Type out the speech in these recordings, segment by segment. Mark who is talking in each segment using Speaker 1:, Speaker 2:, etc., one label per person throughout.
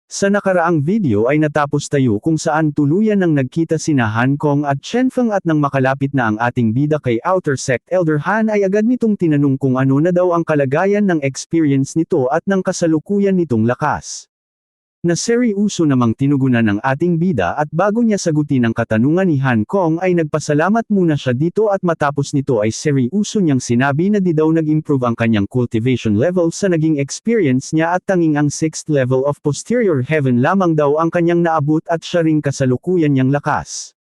Speaker 1: Sa nakaraang video ay natapos tayo kung saan tuluyan nang nagkita sina Han Kong at Chen Feng at nang makalapit na ang ating bida kay Outer Sect Elder Han ay agad nitong tinanong kung ano na daw ang kalagayan ng experience nito at ng kasalukuyan nitong lakas. Na seryoso namang tinugunan ng ating bida at bago niya sagutin ang katanungan ni Han Kong ay nagpasalamat muna siya dito at matapos nito ay seryoso niyang sinabi na di daw nag-improve ang kanyang cultivation level sa naging experience niya at tanging ang 6th level of posterior heaven lamang daw ang kanyang naabot at siya ring kasalukuyan niyang lakas.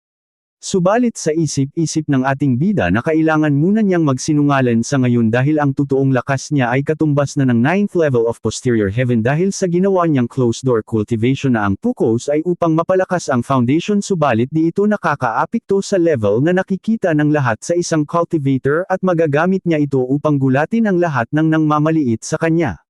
Speaker 1: Subalit sa isip-isip ng ating bida na kailangan muna niyang magsinungaling sa ngayon dahil ang totoong lakas niya ay katumbas na ng 9th level of posterior heaven dahil sa ginawa niyang closed door cultivation na ang PUCOS ay upang mapalakas ang foundation subalit di ito nakakaapekto sa level na nakikita ng lahat sa isang cultivator at magagamit niya ito upang gulatin ang lahat ng nangmamaliit sa kanya.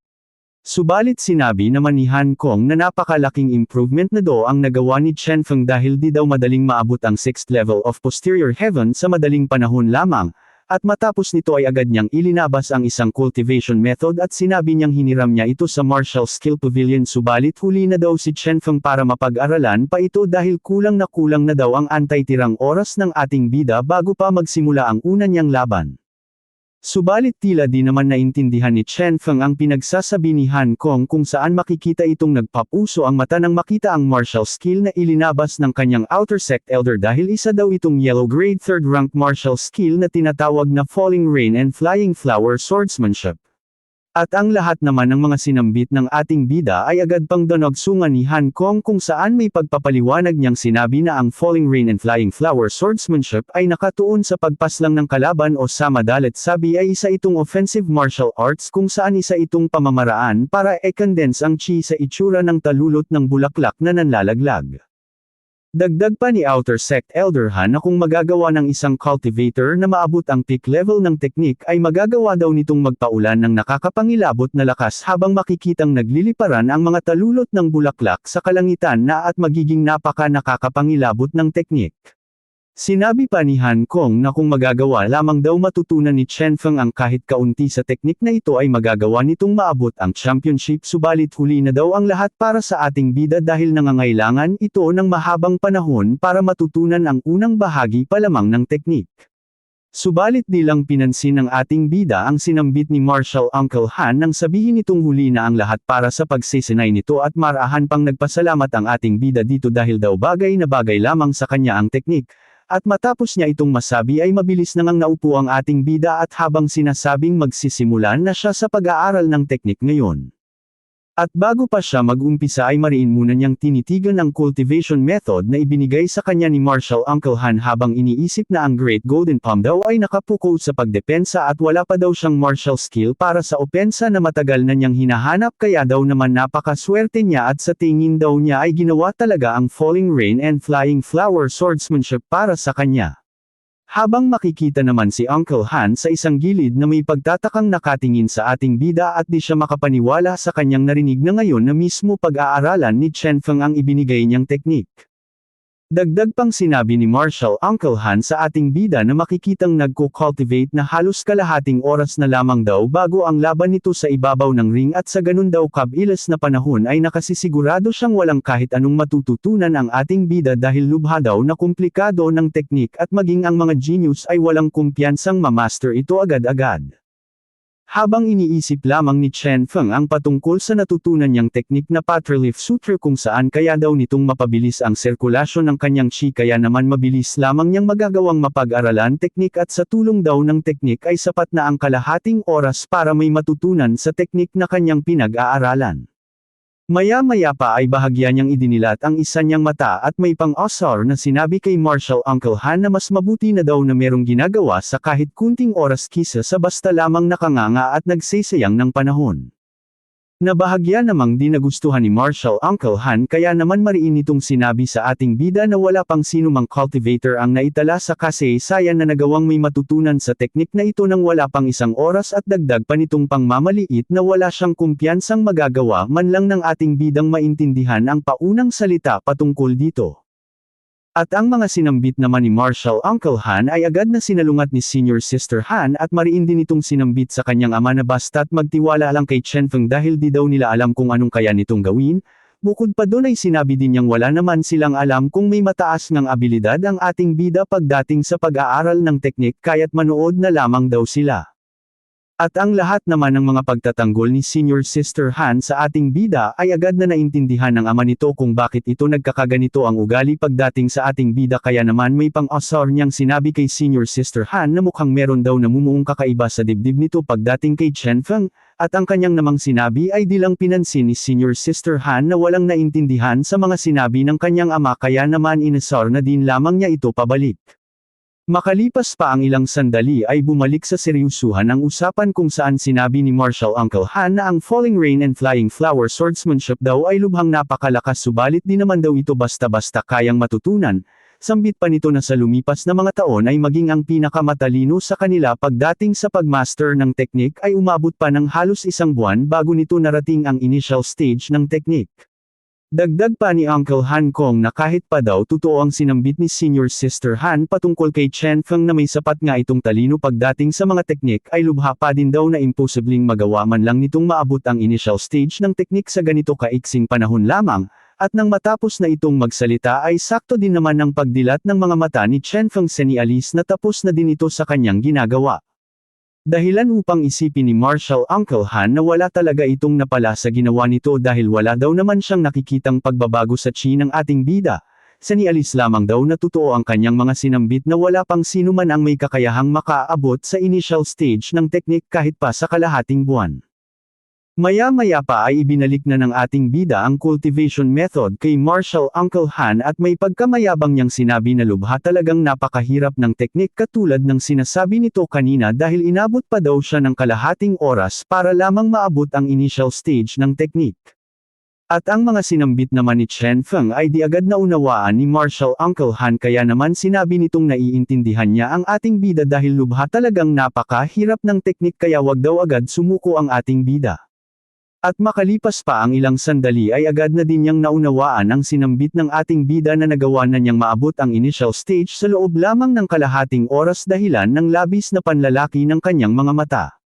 Speaker 1: Subalit sinabi naman ni Han Kong na napakalaking improvement na do ang nagawa ni Chen Feng dahil di daw madaling maabot ang 6th level of posterior heaven sa madaling panahon lamang, at matapos nito ay agad niyang ilinabas ang isang cultivation method at sinabi niyang hiniram niya ito sa Martial Skill Pavilion subalit huli na daw si Chen Feng para mapag-aralan pa ito dahil kulang na daw ang antay-tirang oras ng ating bida bago pa magsimula ang una niyang laban. Subalit tila di naman naintindihan ni Chen Feng ang pinagsasabi ni Han Kong kung saan makikita itong nagpapuso ang mata nang makita ang martial skill na ilinabas ng kanyang Outer Sect Elder dahil isa daw itong yellow grade 3rd rank martial skill na tinatawag na Falling Rain and Flying Flower Swordsmanship. At ang lahat naman ng mga sinambit ng ating bida ay agad pang danagsungan ni Han Kong kung saan may pagpapaliwanag niyang sinabi na ang Falling Rain and Flying Flower Swordsmanship ay nakatuon sa pagpaslang ng kalaban o sa madalit sabi ay isa itong offensive martial arts kung saan isa itong pamamaraan para i-condense ang chi sa itsura ng talulot ng bulaklak na nanlalaglag. Dagdag pa ni Outer Sect Elder Han na kung magagawa ng isang cultivator na maabot ang peak level ng teknik ay magagawa daw nitong magpaulan ng nakakapangilabot na lakas habang makikitang nagliliparan ang mga talulot ng bulaklak sa kalangitan na at magiging nakakapangilabot ng teknik. Sinabi pa ni Han Kong na kung magagawa lamang daw matutunan ni Chen Feng ang kahit kaunti sa teknik na ito ay magagawa nitong maabot ang championship subalit huli na daw ang lahat para sa ating bida dahil nangangailangan ito ng mahabang panahon para matutunan ang unang bahagi pa lamang ng teknik. Subalit di lang pinansin ng ating bida ang sinambit ni Martial Uncle Han nang sabihin nitong huli na ang lahat para sa pagsisinay nito at marahan pang nagpasalamat ang ating bida dito dahil daw bagay na bagay lamang sa kanya ang teknik. At matapos niya itong masabi ay mabilis nang naupo ang ating bida at habang sinasabing magsisimulan na siya sa pag-aaral ng teknik ngayon. At bago pa siya mag-umpisa ay mariin muna niyang tinitigan ang cultivation method na ibinigay sa kanya ni Martial Uncle Han habang iniisip na ang Great Golden Palm daw ay nakapuko sa pagdepensa at wala pa daw siyang martial skill para sa opensa na matagal na niyang hinahanap kaya daw naman napakaswerte niya at sa tingin daw niya ay ginawa talaga ang Falling Rain and Flying Flower Swordsmanship para sa kanya. Habang makikita naman si Uncle Han sa isang gilid na may pagtatakang nakatingin sa ating bida at di siya makapaniwala sa kanyang narinig na ngayon na mismo pag-aaralan ni Chen Feng ang ibinigay niyang teknik. Dagdag pang sinabi ni Martial Uncle Han sa ating bida na makikitang nagko-cultivate na halos kalahating oras na lamang daw bago ang laban nito sa ibabaw ng ring at sa ganun daw kabilis na panahon ay nakasisigurado siyang walang kahit anong matututunan ang ating bida dahil lubha daw na komplikado ng teknik at maging ang mga genius ay walang kumpiyansang mamaster ito agad-agad. Habang iniisip lamang ni Chen Feng ang patungkol sa natutunan niyang teknik na Patrilift Sutra kung saan kaya daw nitong mapabilis ang sirkulasyon ng kanyang chi kaya naman mabilis lamang niyang magagawang mapag-aralan teknik at sa tulong daw ng teknik ay sapat na ang kalahating oras para may matutunan sa teknik na kanyang pinag-aaralan. Maya-maya pa ay bahagya niyang idinilat ang isa niyang mata at may pang-asar na sinabi kay Martial Uncle Han na mas mabuti na daw na merong ginagawa sa kahit kunting oras kisa sa basta lamang nakanganga at nagsisayang ng panahon. Nabahagya namang di nagustuhan ni Martial Uncle Han kaya naman mariin itong sinabi sa ating bida na wala pang sino mang cultivator ang naitala sa kasaysayan na nagawang may matutunan sa teknik na ito nang wala pang isang oras at dagdag pa nitong pangmamaliit na wala siyang kumpiyansang magagawa man lang ng ating bidang maintindihan ang paunang salita patungkol dito. At ang mga sinambit naman ni Martial Uncle Han ay agad na sinalungat ni Senior Sister Han at mariin din itong sinambit sa kanyang ama na basta't magtiwala lang kay Chen Feng dahil di daw nila alam kung anong kaya nitong gawin, Bukod pa doon ay sinabi din niyang wala naman silang alam kung may mataas ngang abilidad ang ating bida pagdating sa pag-aaral ng teknik kaya't manood na lamang daw sila. At ang lahat naman ng mga pagtatanggol ni Senior Sister Han sa ating bida ay agad na naintindihan ng ama nito kung bakit ito nagkakaganito ang ugali pagdating sa ating bida kaya naman may pang-asar niyang sinabi kay Senior Sister Han na mukhang meron daw namumuong kakaiba sa dibdib nito pagdating kay Chen Feng, at ang kanyang namang sinabi ay di lang pinansin ni Senior Sister Han na walang naintindihan sa mga sinabi ng kanyang ama kaya naman inasar na din lamang niya ito pabalik. Makalipas pa ang ilang sandali ay bumalik sa seryusuhan ang usapan kung saan sinabi ni Marshal Uncle Han na ang Falling Rain and Flying Flower swordsmanship daw ay lubhang napakalakas subalit di naman daw ito basta-basta kayang matutunan, sambit pa nito na sa lumipas na mga taon ay maging ang pinakamatalino sa kanila pagdating sa pagmaster ng teknik ay umabot pa ng halos 1 buwan bago nito narating ang initial stage ng teknik. Dagdag pa ni Uncle Han Kong na kahit pa daw totoo ang sinambit ni Senior Sister Han patungkol kay Chen Feng na may sapat nga itong talino pagdating sa mga teknik ay lubha pa din daw na imposibleng magawa man lang nitong maabot ang initial stage ng teknik sa ganito kaiksing panahon lamang, at nang matapos na itong magsalita ay sakto din naman ang pagdilat ng mga mata ni Chen Feng senialis na tapos na din ito sa kanyang ginagawa. Dahilan upang isipin ni Marshal Uncle Han na wala talaga itong napala sa ginawa nito dahil wala daw naman siyang nakikitang pagbabago sa chi ng ating bida, sanialis lamang daw na totoo ang kanyang mga sinambit na wala pang sino man ang may kakayahang makaabot sa initial stage ng teknik kahit pa sa kalahating buwan. Maya-maya pa ay ibinalik na ng ating bida ang cultivation method kay Marshal Uncle Han at may pagkamayabang niyang sinabi na lubha talagang napakahirap ng teknik katulad ng sinasabi nito kanina dahil inabot pa daw siya ng kalahating oras para lamang maabot ang initial stage ng teknik. At ang mga sinambit naman ni Chen Feng ay di agad na unawaan ni Marshal Uncle Han kaya naman sinabi nitong naiintindihan niya ang ating bida dahil lubha talagang napakahirap ng teknik kaya wag daw agad sumuko ang ating bida. At makalipas pa ang ilang sandali ay agad na din niyang naunawaan ang sinambit ng ating bida na nagawa na niyang maabot ang initial stage sa loob lamang ng kalahating oras dahilan ng labis na panlalaki ng kanyang mga mata.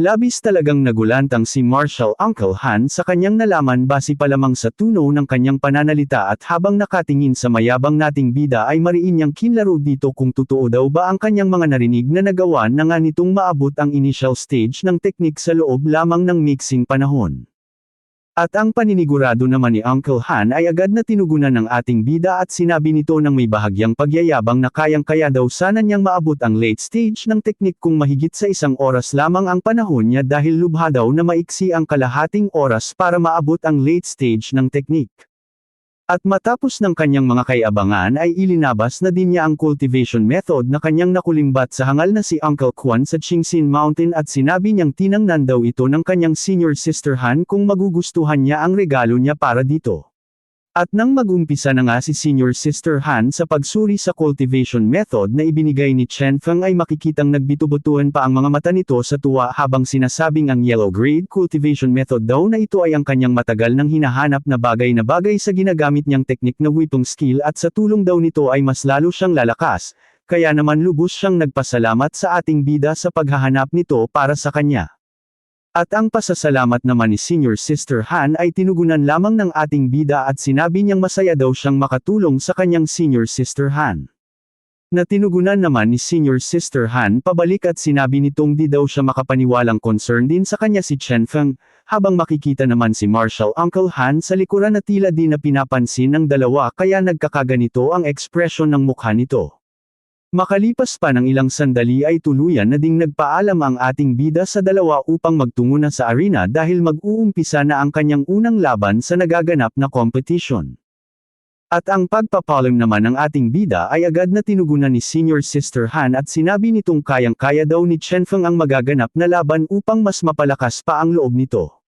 Speaker 1: Labis talagang nagulantang si Marshal Uncle Han sa kanyang nalaman base pa lamang sa tuno ng kanyang pananalita at habang nakatingin sa mayabang nating bida ay mariin niyang kinlaro dito kung totoo daw ba ang kanyang mga narinig na nagawa na nga nitong maabot ang initial stage ng teknik sa loob lamang ng mixing panahon. At ang paninigurado naman ni Uncle Han ay agad na tinugunan ng ating bida at sinabi nito ng may bahagyang pagyayabang na kayang-kaya daw sana niyang maabot ang late stage ng teknik kung mahigit sa 1 oras lamang ang panahon niya dahil lubha daw na maiksi ang kalahating oras para maabot ang late stage ng teknik. At matapos ng kanyang mga kaiabangan ay ilinabas na din niya ang cultivation method na kanyang nakulimbat sa hangal na si Uncle Quan sa Qingxin Mountain at sinabi niyang tinangnan daw ito ng kanyang senior sister Han kung magugustuhan niya ang regalo niya para dito. At nang mag-umpisa na nga si Senior Sister Han sa pagsuri sa cultivation method na ibinigay ni Chen Feng ay makikitang nagbitubutuhan pa ang mga mata nito sa tuwa habang sinasabing ang yellow grade cultivation method daw na ito ay ang kanyang matagal nang hinahanap na bagay sa ginagamit niyang teknik na weapon skill at sa tulong daw nito ay mas lalo siyang lalakas, kaya naman lubos siyang nagpasalamat sa ating bida sa paghahanap nito para sa kanya. At ang pasasalamat naman ni Senior Sister Han ay tinugunan lamang ng ating bida at sinabi niyang masaya daw siyang makatulong sa kanyang Senior Sister Han. Na tinugunan naman ni Senior Sister Han pabalik at sinabi nitong di daw siya makapaniwalang concern din sa kanya si Chen Feng, habang makikita naman si Marshal Uncle Han sa likuran na tila di na pinapansin ng dalawa kaya nagkakaganito ang ekspresyon ng mukha nito. Makalipas pa ng ilang sandali ay tuluyan na ding nagpaalam ang ating bida sa dalawa upang magtungo na sa arena dahil mag-uumpisa na ang kanyang unang laban sa nagaganap na competition. At ang pagpapalam naman ng ating bida ay agad na tinugunan ni Senior Sister Han at sinabi nitong kayang-kaya daw ni Chen Feng ang magaganap na laban upang mas mapalakas pa ang loob nito.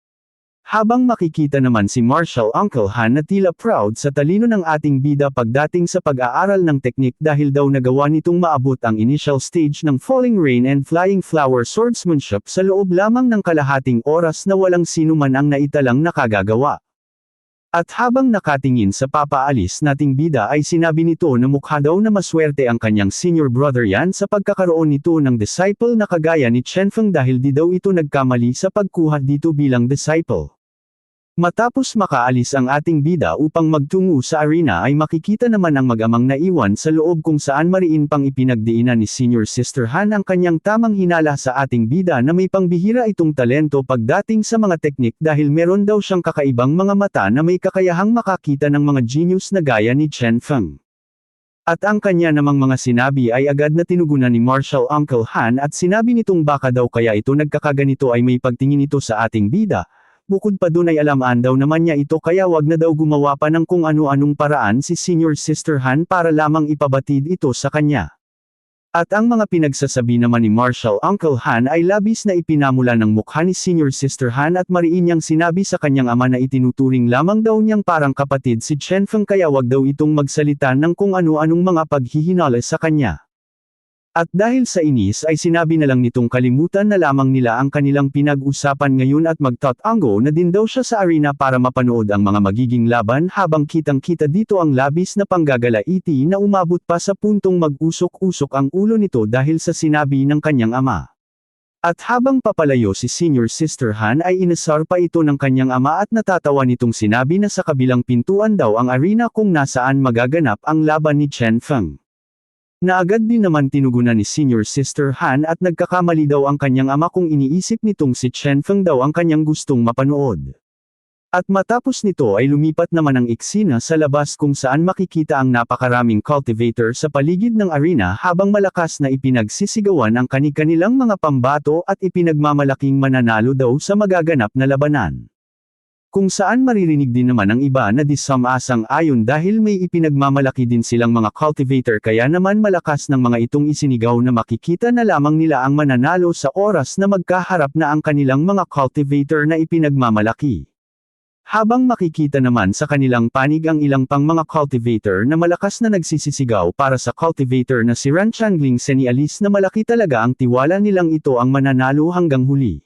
Speaker 1: Habang makikita naman si Marshal Uncle Han na tila proud sa talino ng ating bida pagdating sa pag-aaral ng teknik dahil daw nagawa nitong maabot ang initial stage ng Falling Rain and Flying Flower swordsmanship sa loob lamang ng kalahating oras na walang sino man ang naitalang nakagagawa. At habang nakatingin sa papaalis nating bida ay sinabi nito na mukha daw na maswerte ang kanyang senior brother yan sa pagkakaroon nito ng disciple na kagaya ni Chen Feng dahil di daw ito nagkamali sa pagkuha dito bilang disciple. Matapos makaalis ang ating bida upang magtungo sa arena ay makikita naman ang mag-amang naiwan sa loob kung saan mariin pang ipinagdiinan ni Senior Sister Han ang kanyang tamang hinala sa ating bida na may pangbihira itong talento pagdating sa mga teknik dahil meron daw siyang kakaibang mga mata na may kakayahang makakita ng mga genius na gaya ni Chen Feng. At ang kanya namang mga sinabi ay agad na tinugunan ni Marshall Uncle Han at sinabi nitong baka daw kaya ito nagkakaganito ay may pagtingin ito sa ating bida. Bukod pa dun ay alamaan daw naman niya ito kaya wag na daw gumawa pa ng kung ano-anong paraan si Senior Sister Han para lamang ipabatid ito sa kanya. At ang mga pinagsasabi naman ni Marshall Uncle Han ay labis na ipinamula ng mukha ni Senior Sister Han at mariin niyang sinabi sa kanyang ama na itinuturing lamang daw niyang parang kapatid si Chen Feng kaya wag daw itong magsalita ng kung ano-anong mga paghihinala sa kanya. At dahil sa inis ay sinabi na lang nitong kalimutan na lamang nila ang kanilang pinag-usapan ngayon at magtatango na din daw siya sa arena para mapanood ang mga magiging laban habang kitang-kita dito ang labis na panggagalaiti na umabot pa sa puntong mag-usok-usok ang ulo nito dahil sa sinabi ng kanyang ama. At habang papalayo si Senior Sister Han ay inasar pa ito ng kanyang ama at natatawa nitong sinabi na sa kabilang pintuan daw ang arena kung nasaan magaganap ang laban ni Chen Feng. Naagad din naman tinugunan ni Senior Sister Han at nagkakamali daw ang kanyang ama kung iniisip nitong si Chen Feng daw ang kanyang gustong mapanood. At matapos nito ay lumipat naman ang eksena sa labas kung saan makikita ang napakaraming cultivator sa paligid ng arena habang malakas na ipinagsisigawan ang kani-kanilang mga pambato at ipinagmamalaking mananalo daw sa magaganap na labanan. Kung saan maririnig din naman ang iba na disam-asang ayon dahil may ipinagmamalaki din silang mga cultivator kaya naman malakas ng mga itong isinigaw na makikita na lamang nila ang mananalo sa oras na magkaharap na ang kanilang mga cultivator na ipinagmamalaki. Habang makikita naman sa kanilang panig ang ilang pang mga cultivator na malakas na nagsisisigaw para sa cultivator na si Ran Changling Senialis na malaki talaga ang tiwala nilang ito ang mananalo hanggang huli.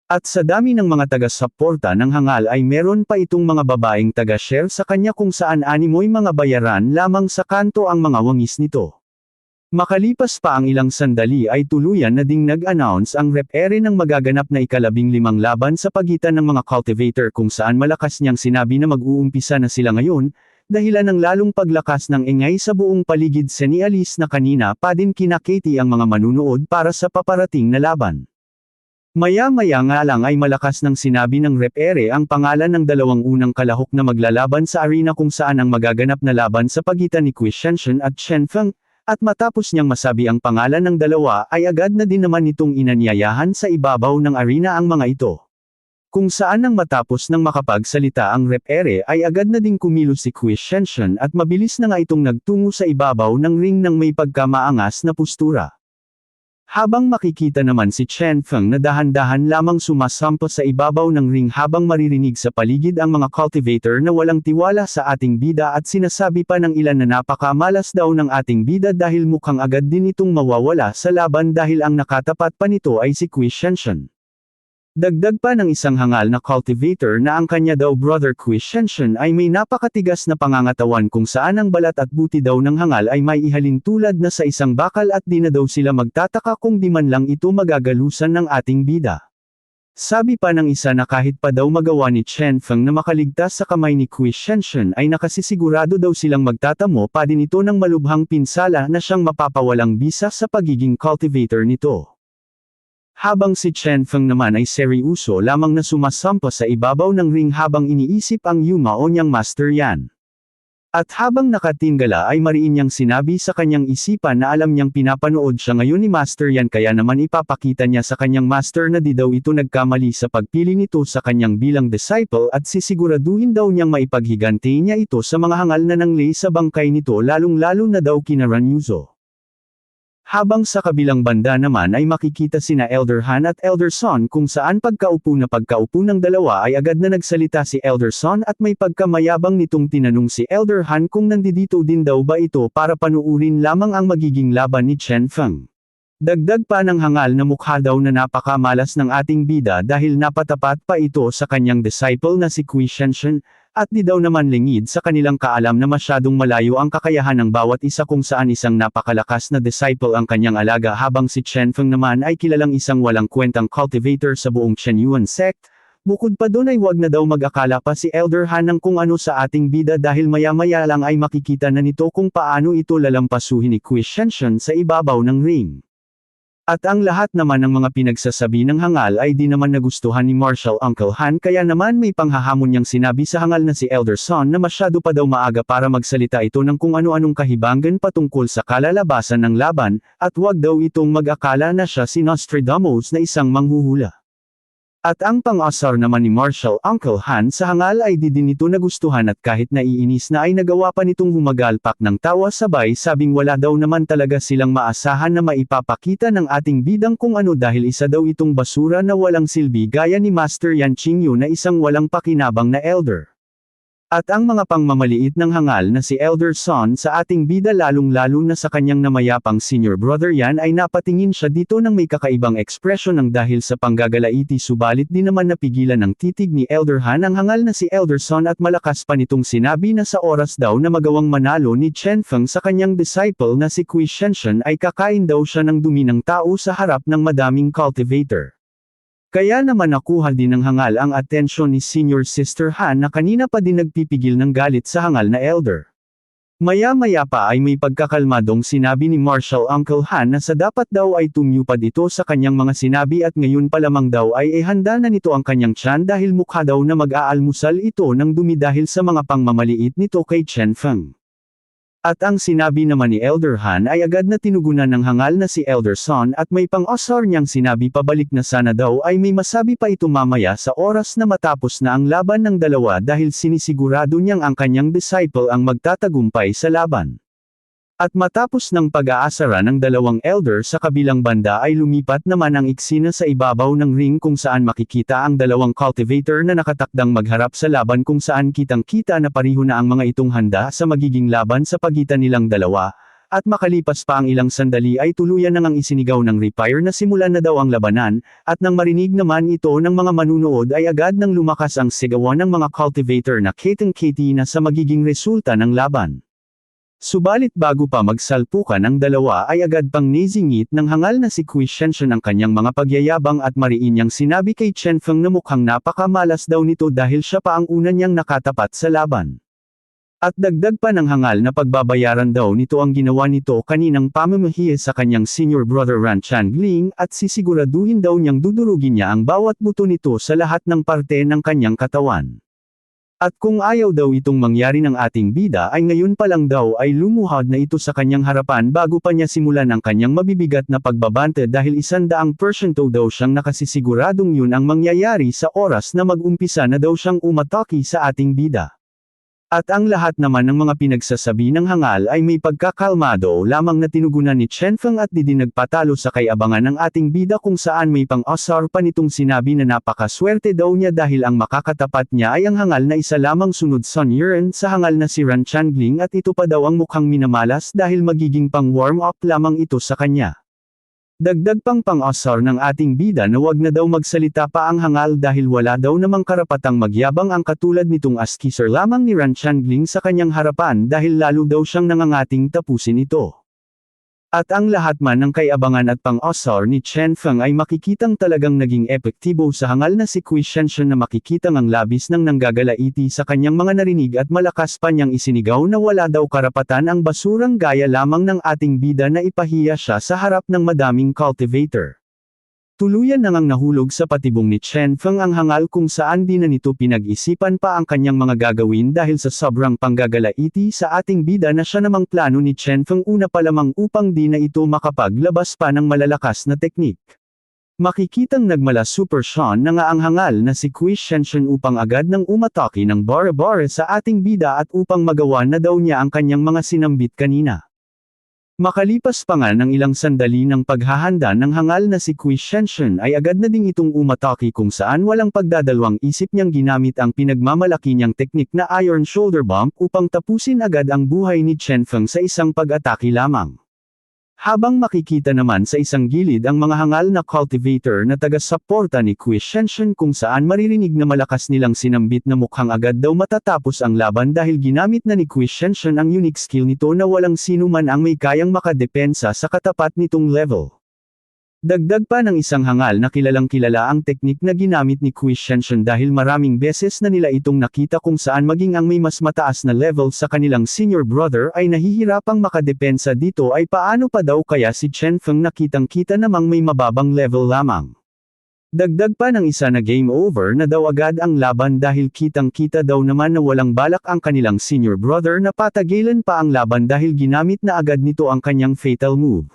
Speaker 1: At sa dami ng mga taga-suporta ng hangal ay meron pa itong mga babaeng taga-share sa kanya kung saan animoy mga bayaran lamang sa kanto ang mga wangis nito. Makalipas pa ang ilang sandali ay tuluyan na ding nag-announce ang rep-ere ng magaganap na ika-15 laban sa pagitan ng mga cultivator kung saan malakas niyang sinabi na mag-uumpisa na sila ngayon, dahilan ng lalong paglakas ng ingay sa buong paligid Senialis na kanina pa din kinakati ang mga manunood para sa paparating na laban. Maya-maya nga lang ay malakas nang sinabi ng rep-ere ang pangalan ng dalawang unang kalahok na maglalaban sa arena kung saan ang magaganap na laban sa pagitan ni Qi Shenshen at Chen Feng, at matapos niyang masabi ang pangalan ng dalawa ay agad na din naman itong inanyayahan sa ibabaw ng arena ang mga ito. Kung saan nang matapos ng makapagsalita ang rep-ere ay agad na ding kumilos si Qi Shenshen at mabilis na nga itong nagtungo sa ibabaw ng ring ng may pagkamaangas na postura. Habang makikita naman si Chen Feng na dahan-dahan lamang sumasampa sa ibabaw ng ring habang maririnig sa paligid ang mga cultivator na walang tiwala sa ating bida at sinasabi pa ng ilan na napakamalas daw ng ating bida dahil mukhang agad din itong mawawala sa laban dahil ang nakatapat pa nito ay si Qi Shenshen. Dagdag pa ng isang hangal na cultivator na ang kanya daw brother Qi Shenshen ay may napakatigas na pangangatawan kung saan ang balat at buti daw ng hangal ay may ihalin tulad na sa isang bakal at di na daw sila magtataka kung di man lang ito magagalusan ng ating bida. Sabi pa ng isa na kahit pa daw magawa ni Chen Feng na makaligtas sa kamay ni Qi Shenshen ay nakasisigurado daw silang magtatamo pa din ito ng malubhang pinsala na siyang mapapawalang bisa sa pagiging cultivator nito. Habang si Chen Feng naman ay seryoso lamang na sumasampa sa ibabaw ng ring habang iniisip ang Yumao niyang Master Yan. At habang nakatinggala ay mariin niyang sinabi sa kanyang isipan na alam niyang pinapanood siya ngayon ni Master Yan kaya naman ipapakita niya sa kanyang master na di daw ito nagkamali sa pagpili nito sa kanyang bilang disciple at sisiguraduhin daw niyang maipaghiganti niya ito sa mga hangal na nanglay sa bangkay nito lalong-lalo na daw kina Ranyuzo. Habang sa kabilang banda naman ay makikita sina Elder Han at Elder Son kung saan pagkaupo ng dalawa ay agad na nagsalita si Elder Son at may pagkamayabang nitong tinanong si Elder Han kung nandito din daw ba ito para panuurin lamang ang magiging laban ni Chen Feng. Dagdag pa ng hangal na mukha daw na napakamalas ng ating bida dahil napatapat pa ito sa kanyang disciple na si Qi Shenshen, at di daw naman lingid sa kanilang kaalam na masyadong malayo ang kakayahan ng bawat isa kung saan isang napakalakas na disciple ang kanyang alaga habang si Chen Feng naman ay kilalang isang walang kwentang cultivator sa buong Chen Yuan sect, Bukod pa doon ay wag na daw mag-akala pa si Elder Han ng kung ano sa ating bida dahil maya-maya lang ay makikita na nito kung paano ito lalampasuhin ni Qui Shenshun sa ibabaw ng ring. At ang lahat naman ng mga pinagsasabi ng hangal ay di naman nagustuhan ni Marshall Uncle Han kaya naman may panghahamon niyang sinabi sa hangal na si Elder Son na masyado pa daw maaga para magsalita ito ng kung ano-anong kahibangan patungkol sa kalalabasan ng laban, at wag daw itong mag-akala na siya si Nostradamus na isang manghuhula. At ang pang-asar naman ni Marshall Uncle Han sa hangal ay di din ito nagustuhan at kahit naiinis na ay nagawa pa nitong humagalpak ng tawa sabay sabing wala daw naman talaga silang maasahan na maipapakita ng ating bidang kung ano dahil isa daw itong basura na walang silbi gaya ni Master Yan Qingyu na isang walang pakinabang na elder. At ang mga pangmamaliit ng hangal na si Elder Son sa ating bida lalong-lalo na sa kanyang namayapang senior brother Yan ay napatingin siya dito ng may kakaibang ekspresyon ng dahil sa panggagalaiti subalit di naman napigilan ng titig ni Elder Han ang hangal na si Elder Son at malakas pa nitong sinabi na sa oras daw na magawang manalo ni Chen Feng sa kanyang disciple na si Qui Shenshun ay kakain daw siya ng dumi ng tao sa harap ng madaming cultivator. Kaya naman nakuha din ng hangal ang atensyon ni Senior Sister Han na kanina pa din nagpipigil ng galit sa hangal na elder. Maya-maya pa ay may pagkakalmadong sinabi ni Marshall Uncle Han na sa dapat daw ay tumupad ito sa kanyang mga sinabi at ngayon pa lamang daw ay handa na nito ang kanyang tiyan dahil mukha daw na mag-aalmusal ito ng dumi dahil sa mga pangmamaliit nito kay Chen Feng. At ang sinabi naman ni Elder Han ay agad na tinugunan ng hangal na si Elder Son at may pang-asar niyang sinabi pabalik na sana daw ay may masabi pa ito mamaya sa oras na matapos na ang laban ng dalawa dahil sinisigurado niyang ang kanyang disciple ang magtatagumpay sa laban. At matapos ng pag-aasara ng dalawang elder sa kabilang banda ay lumipat naman ang eksena sa ibabaw ng ring kung saan makikita ang dalawang cultivator na nakatakdang magharap sa laban kung saan kitang-kita na pareho na ang mga itong handa sa magiging laban sa pagitan nilang dalawa, at makalipas pa ang ilang sandali ay tuluyan nang ang isinigaw ng repair na simulan na daw ang labanan, at nang marinig naman ito ng mga manunood ay agad nang lumakas ang sigawan ng mga cultivator na kitang-kita na sa magiging resulta ng laban. Subalit bago pa magsalpukan ang dalawa ay agad pang nizingit ng hangal na si Qui Shenshun ang kanyang mga pagyayabang at mariin niyang sinabi kay Chen Feng na mukhang napakamalas daw nito dahil siya pa ang una niyang nakatapat sa laban. At dagdag pa ng hangal na pagbabayaran daw nito ang ginawa nito kaninang pamamahiya sa kanyang senior brother Ran Changling at sisiguraduhin daw niyang dudurugin niya ang bawat buto nito sa lahat ng parte ng kanyang katawan. At kung ayaw daw itong mangyari ng ating bida ay ngayon pa lang daw ay lumuhad na ito sa kanyang harapan bago pa niya simulan ang kanyang mabibigat na pagbabante dahil 100% daw siyang nakasisiguradong yun ang mangyayari sa oras na mag-umpisa na daw siyang umatake sa ating bida. At ang lahat naman ng mga pinagsasabi ng hangal ay may pagkakalmado lamang na tinugunan ni Chen Feng at di din nagpatalo sa kayabangan ng ating bida kung saan may pang-asar pa nitong sinabi na napakaswerte daw niya dahil ang makakatapat niya ay ang hangal na isa lamang sunod Sun Yuan sa hangal na si Ran Changling at ito pa daw ang mukhang minamalas dahil magiging pang-warm up lamang ito sa kanya. Dagdag pang pang-asar ng ating bida na wag na daw magsalita pa ang hangal dahil wala daw namang karapatang magyabang ang katulad nitong askisar lamang ni Ran Changling sa kanyang harapan dahil lalo daw siyang nangangating tapusin ito. At ang lahat man ng kayabangan at pang-asar ni Chen Feng ay makikitang talagang naging epektibo sa hangal na si Qui Shenshun na makikitang ang labis ng nanggagalaiti sa kanyang mga narinig at malakas pa niyang isinigaw na wala daw karapatan ang basurang gaya lamang ng ating bida na ipahiya siya sa harap ng madaming cultivator. Tuluyan nang nahulog sa patibong ni Chen Feng ang hangal kung saan di na nito pinag-isipan pa ang kanyang mga gagawin dahil sa sobrang panggagalaiti sa ating bida na siya namang plano ni Chen Feng una pa lamang upang di na ito makapaglabas pa ng malalakas na teknik. Makikitang nagmala Super Sean na nga ang hangal na si Qui Shenshun upang agad nang umatake ng bara-bara sa ating bida at upang magawa na daw niya ang kanyang mga sinambit kanina. Makalipas pa nga ng ilang sandali ng paghahanda ng hangal na si Qui Shenshun ay agad na ding itong umatake kung saan walang pagdadalawang isip niyang ginamit ang pinagmamalaki niyang teknik na Iron Shoulder Bump upang tapusin agad ang buhay ni Chen Feng sa isang pag-atake lamang. Habang makikita naman sa isang gilid ang mga hangal na cultivator na taga-suporta ni Qui Shenshun kung saan maririnig na malakas nilang sinambit na mukhang agad daw matatapos ang laban dahil ginamit na ni Qui Shenshun ang unique skill nito na walang sino man ang may kayang makadepensa sa katapat nitong level. Dagdag pa ng isang hangal na kilalang kilala ang teknik na ginamit ni Qui Shenshen dahil maraming beses na nila itong nakita kung saan maging ang may mas mataas na level sa kanilang senior brother ay nahihirapang makadepensa dito ay paano pa daw kaya si Chen Feng nakitang-kita namang may mababang level lamang. Dagdag pa ng isa na game over na daw agad ang laban dahil kitang-kita daw naman na walang balak ang kanilang senior brother na patagilan pa ang laban dahil ginamit na agad nito ang kanyang fatal move.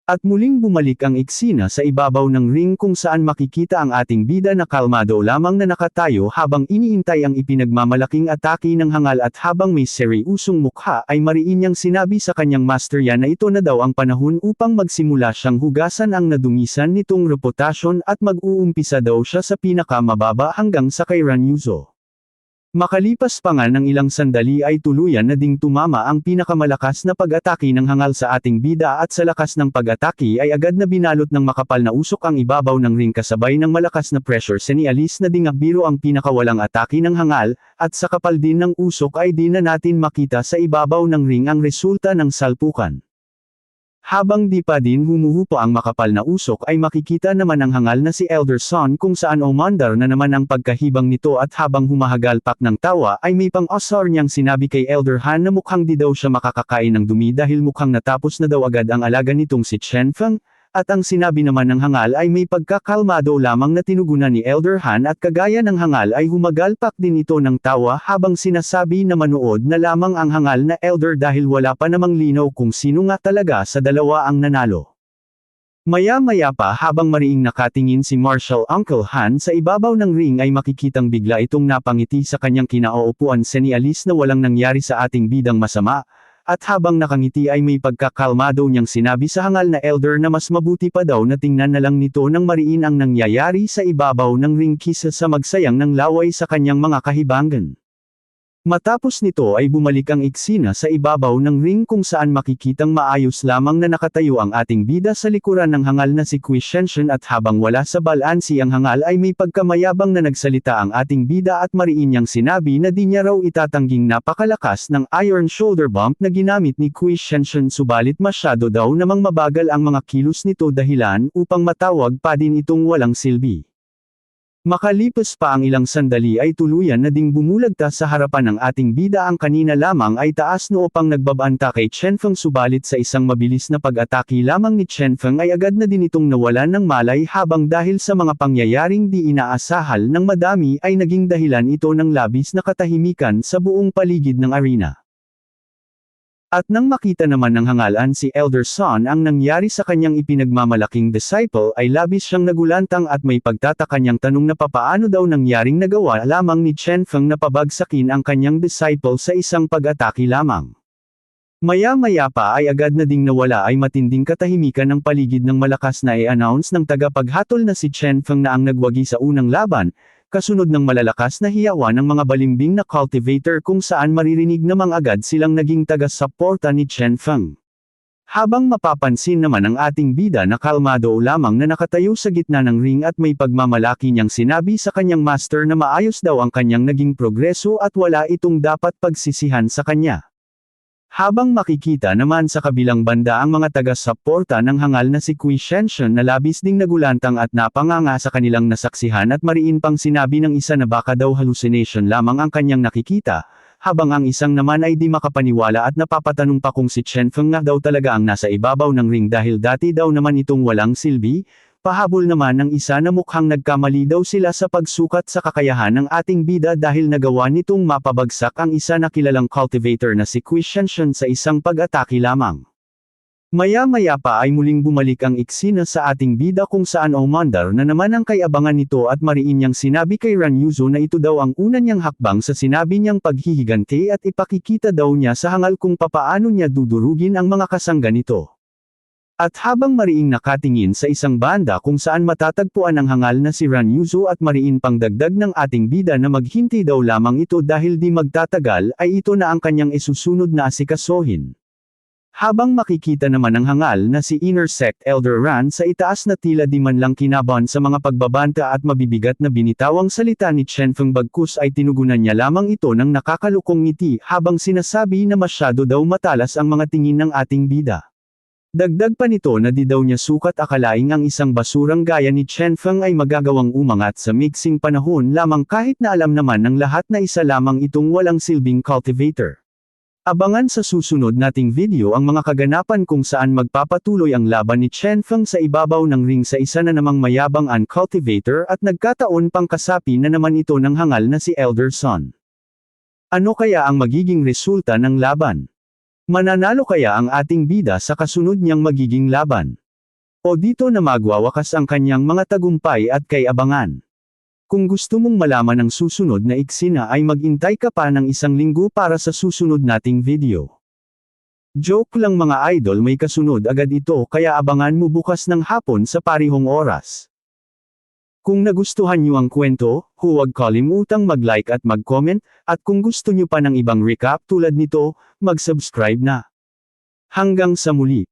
Speaker 1: At muling bumalik ang eksena sa ibabaw ng ring kung saan makikita ang ating bida na kalmado lamang na nakatayo habang iniintay ang ipinagmamalaking atake ng hangal at habang may seryusong mukha ay mariin niyang sinabi sa kanyang master yan na ito na daw ang panahon upang magsimula siyang hugasan ang nadumisan nitong reputasyon at mag-uumpisa daw siya sa pinakamababa hanggang sa kay Ranyuzo. Makalipas pa nga ng ilang sandali ay tuluyan na ding tumama ang pinakamalakas na pag-atake ng hangal sa ating bida at sa lakas ng pag-atake ay agad na binalot ng makapal na usok ang ibabaw ng ring kasabay ng malakas na pressure senialis na dingabiro ang pinakawalang atake ng hangal, at sa kapal din ng usok ay di na natin makita sa ibabaw ng ring ang resulta ng salpukan. Habang di pa din humuhupa ang makapal na usok ay makikita naman ang hangal na si Elder Son kung saan umandar na naman ang pagkahibang nito at habang humahagalpak ng tawa ay may pang-asar niyang sinabi kay Elder Han na mukhang di daw siya makakakain ng dumi dahil mukhang natapos na daw agad ang alaga nitong si Chen Feng, at ang sinabi naman ng hangal ay may pagkakalmado lamang na tinugunan ni Elder Han at kagaya ng hangal ay humagalpak din ito ng tawa habang sinasabi na manood na lamang ang hangal na Elder dahil wala pa namang linaw kung sino nga talaga sa dalawa ang nanalo. Maya-maya pa habang mariing nakatingin si Marshal Uncle Han sa ibabaw ng ring ay makikitang bigla itong napangiti sa kanyang kinauupuan senialis na walang nangyari sa ating bidang masama. At habang nakangiti ay may pagkakalmado niyang sinabi sa hangal na Elder na mas mabuti pa daw na tingnan na lang nito ng mariin ang nangyayari sa ibabaw ng ring kisa sa magsayang ng laway sa kanyang mga kahibangan. Matapos nito ay bumalik ang eksena sa ibabaw ng ring kung saan makikitang maayos lamang na nakatayo ang ating bida sa likuran ng hangal na si Qui Shenshen at habang wala sa balansi ang hangal ay may pagkamayabang na nagsalita ang ating bida at mariin niyang sinabi na di niya raw itatangging napakalakas ng iron shoulder bump na ginamit ni Qui Shenshen subalit masyado daw namang mabagal ang mga kilos nito dahilan upang matawag pa din itong walang silbi. Makalipas pa ang ilang sandali ay tuluyan na ding bumulagta sa harapan ng ating bida ang kanina lamang ay taas noo pang nagbabanta kay Chen Feng subalit sa isang mabilis na pag-atake lamang ni Chen Feng ay agad na din itong nawalan ng malay habang dahil sa mga pangyayaring di inaasahal ng madami ay naging dahilan ito ng labis na katahimikan sa buong paligid ng arena. At nang makita naman ng hangalan si Elder Son ang nangyari sa kanyang ipinagmamalaking disciple ay labis siyang nagulantang at may pagtataka niyang tanong na papaano daw nangyaring nagawa lamang ni Chen Feng na pabagsakin ang kanyang disciple sa isang pag-atake lamang. Maya-maya pa ay agad na ding nawala ay matinding katahimikan ng paligid ng malakas na i-announce ng tagapaghatol na si Chen Feng na ang nagwagi sa unang laban, kasunod ng malalakas na hiyawan ng mga balimbing na cultivator kung saan maririnig namang agad silang naging taga-suporta ni Chen Feng. Habang mapapansin naman ang ating bida na kalmado lamang na nakatayo sa gitna ng ring at may pagmamalaki niyang sinabi sa kanyang master na maayos daw ang kanyang naging progreso at wala itong dapat pagsisihan sa kanya. Habang makikita naman sa kabilang banda ang mga taga-suporta ng hangal na si Qui Shenshen na labis ding nagulantang at napanganga sa kanilang nasaksihan at mariin pang sinabi ng isa na baka daw hallucination lamang ang kanyang nakikita, habang ang isang naman ay di makapaniwala at napapatanong pa kung si Chen Feng nga daw talaga ang nasa ibabaw ng ring dahil dati daw naman itong walang silbi. Pahabol naman ng isa na mukhang nagkamali daw sila sa pagsukat sa kakayahan ng ating bida dahil nagawa nitong mapabagsak ang isa na kilalang cultivator na si Qui Shenshen sa isang pag-atake lamang. Maya-maya pa ay muling bumalik ang eksena sa ating bida kung saan umandar na naman ang kayabangan nito at mariin niyang sinabi kay Ranyuzo na ito daw ang una niyang hakbang sa sinabi niyang paghihiganti at ipakikita daw niya sa hangal kung papaano niya dudurugin ang mga kasangga nito. At habang mariing nakatingin sa isang banda kung saan matatagpuan ang hangal na si Ranyuzo at mariin pang dagdag ng ating bida na maghintay daw lamang ito dahil di magtatagal ay ito na ang kanyang isusunod na asikasuhin. Habang makikita naman ang hangal na si Inner Sect Elder Ran sa itaas na tila di man lang kinabahan sa mga pagbabanta at mabibigat na binitawang salita ni Chen Feng bagkus ay tinugunan niya lamang ito ng nakakalukong ngiti habang sinasabi na masyado daw matalas ang mga tingin ng ating bida. Dagdag pa nito na di daw niya sukat akalaing ang isang basurang gaya ni Chen Feng ay magagawang umangat sa mixing panahon lamang kahit na alam naman ng lahat na isa lamang itong walang silbing cultivator. Abangan sa susunod nating video ang mga kaganapan kung saan magpapatuloy ang laban ni Chen Feng sa ibabaw ng ring sa isa na namang mayabang cultivator at nagkataon pang kasapi na naman ito ng hangal na si Elder Son. Ano kaya ang magiging resulta ng laban? Mananalo kaya ang ating bida sa kasunod niyang magiging laban? O dito na magwawakas ang kanyang mga tagumpay at kay-abangan? Kung gusto mong malaman ang susunod na eksena ay mag-intay ka pa ng 1 linggo para sa susunod nating video. Joke lang mga idol, may kasunod agad ito kaya abangan mo bukas ng hapon sa parihong oras. Kung nagustuhan niyo ang kwento, huwag kalimutang mag-like at mag-comment, at kung gusto niyo pa ng ibang recap tulad nito, mag-subscribe na. Hanggang sa muli.